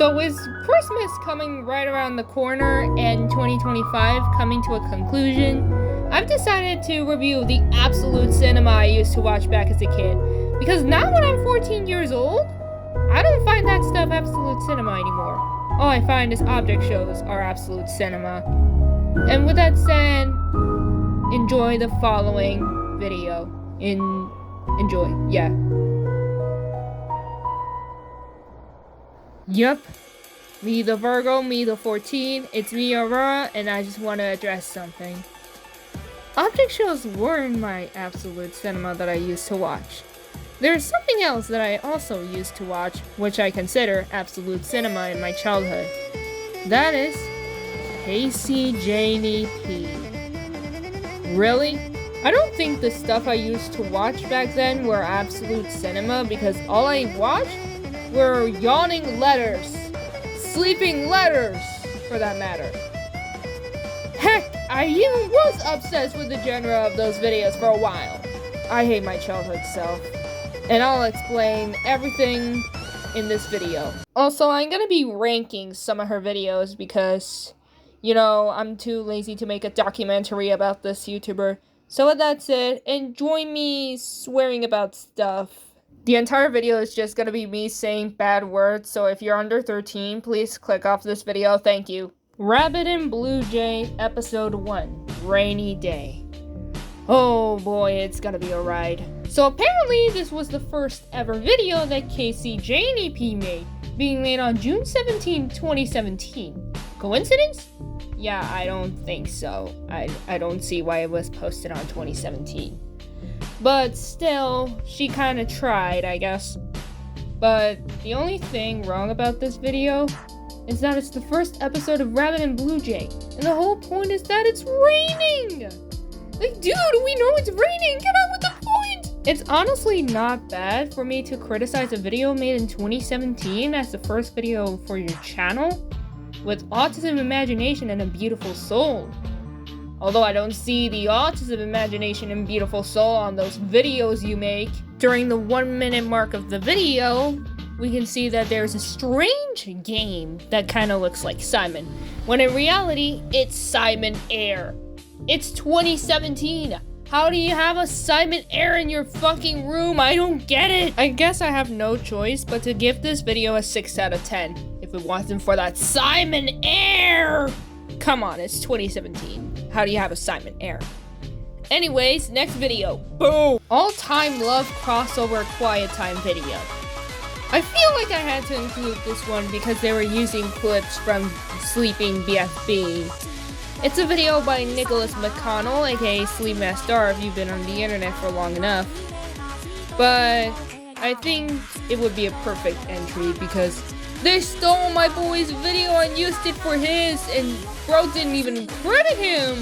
So with Christmas coming right around the corner and 2025 coming to a conclusion, I've decided to review the absolute cinema I used to watch back as a kid. Because now when I'm 14 years old, I don't find that stuff absolute cinema anymore. All I find is object shows are absolute cinema. And with that said, enjoy the following video. Enjoy, yeah. Yup. Me the Virgo, me the 14, it's me Aurora, and I just want to address something. Object shows weren't my absolute cinema that I used to watch. There's something else that I also used to watch, which I consider absolute cinema in my childhood. That is Casey Janie P. Really? I don't think the stuff I used to watch back then were absolute cinema because all I watched were yawning letters. Sleeping letters, for that matter. Heck, I even was obsessed with the genre of those videos for a while. I hate my childhood self. And I'll explain everything in this video. Also, I'm gonna be ranking some of her videos because, I'm too lazy to make a documentary about this YouTuber. So with that said, enjoy me swearing about stuff. The entire video is just gonna be me saying bad words, so if you're under 13, please click off this video, thank you. Rabbit and Blue Jay, Episode 1, Rainy Day. Oh boy, it's gonna be a ride. So apparently this was the first ever video that Casey Janie P made, being made on June 17, 2017. Coincidence? Yeah, I don't think so. I don't see why it was posted on 2017. But still, she kind of tried, I guess. But the only thing wrong about this video is that it's the first episode of Rabbit and Blue Jay, and the whole point is that it's raining! Like, dude, we know it's raining! Get on with the point! It's honestly not bad for me to criticize a video made in 2017 as the first video for your channel, with autism imagination and a beautiful soul. Although I don't see the autism imagination and beautiful soul on those videos you make. During the 1 minute mark of the video, we can see that there's a strange game that kind of looks like Simon, when in reality, it's Simon Air. It's 2017. How do you have a Simon Air in your fucking room? I don't get it. I guess I have no choice but to give this video a 6 out of 10. If it wasn't for that Simon Air. Come on, it's 2017. How do you have a Simon Air? Anyways, next video. Boom! All-time love crossover quiet time video. I feel like I had to include this one because they were using clips from Sleeping BFB. It's a video by Nicholas McConnell, aka Sleep Master if you've been on the internet for long enough. But I think it would be a perfect entry because they stole my boy's video and used it for his, and bro didn't even credit him!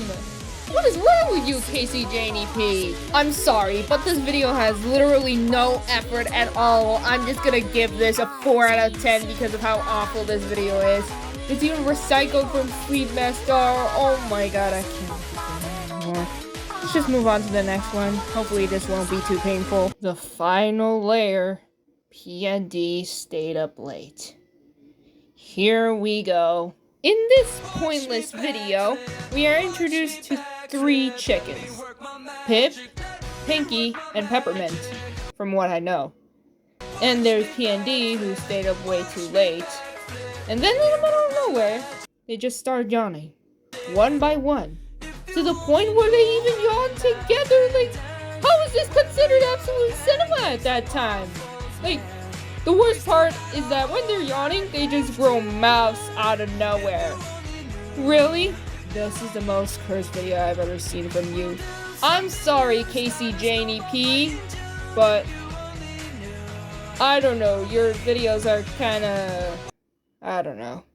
What is wrong with you, Casey Janie P? I'm sorry, but this video has literally no effort at all. I'm just gonna give this a 4 out of 10 because of how awful this video is. It's even recycled from Sleep Master. Oh my god, I can't anymore. Let's just move on to the next one. Hopefully this won't be too painful. The final layer. PND stayed up late. Here we go. In this pointless video, we are introduced to 3 chickens. Pip, Pinky, and Peppermint, from what I know. And there's PND, who stayed up way too late. And then in the middle of nowhere, they just start yawning. One by one. To the point where they even yawn together. Like, how is this considered absolute cinema at that time? Like, the worst part is that when they're yawning, they just grow mouths out of nowhere. Really? This is the most cursed video I've ever seen from you. I'm sorry, Casey Janie P, but I don't know, your videos are kinda, I don't know.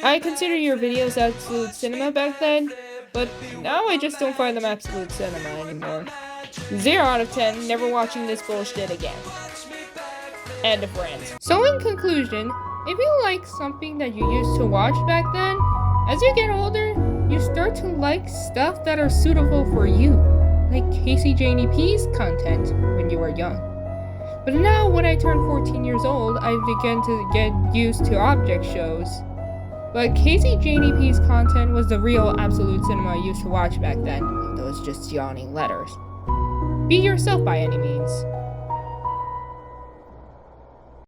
I consider your videos absolute cinema back then, but now I just don't find them absolute cinema anymore. 0 out of 10, never watching this bullshit again. End of rant. So in conclusion, if you like something that you used to watch back then, as you get older, you start to like stuff that are suitable for you, like Casey Janie P's content when you were young. But now, when I turn 14 years old, I begin to get used to object shows. But KCJDP's content was the real Absolute Cinema I used to watch back then, those just yawning letters. Be yourself by any means.